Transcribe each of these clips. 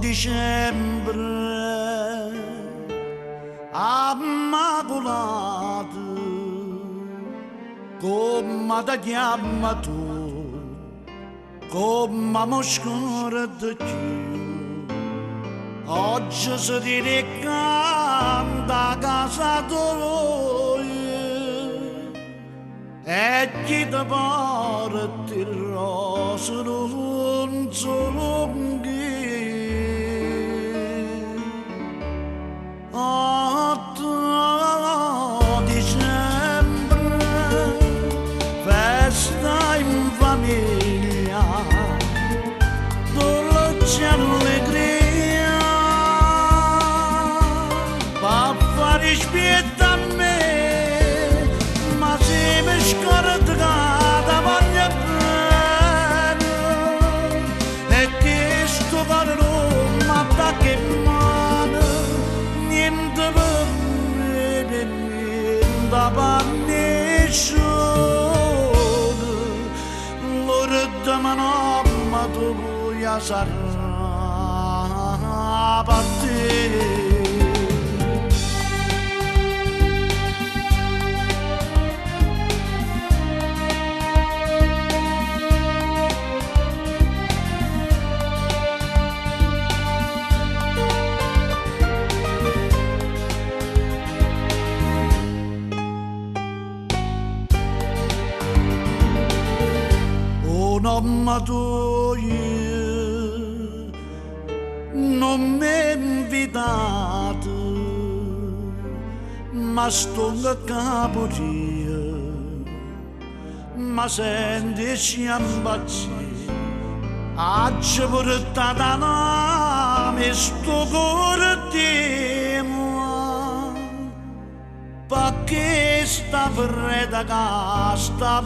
dicembre ammacolato come ti chiama tu, come moscura di più. Oggi si ricanta a casa tua e chi ti porta il rosso non solo festa in famiglia, dolce allegria, va fare spietta a me, ma se mi scorda da voglio bene, e che sto cuore non mi attacca in mano, niente per me, niente per nessuno. Ma tu vuoi sarà per te. Mamma tu non mi hai invitato, ma sto a capo ma senti sciambazzi, oggi portata name sto cuore temo, perché sta fredda che sta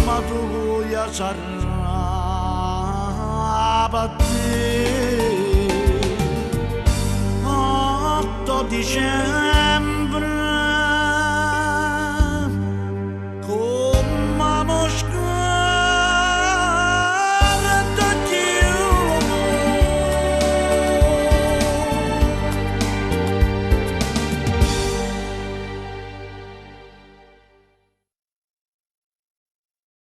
ma tu vuoi sarà per te. 8 dicembre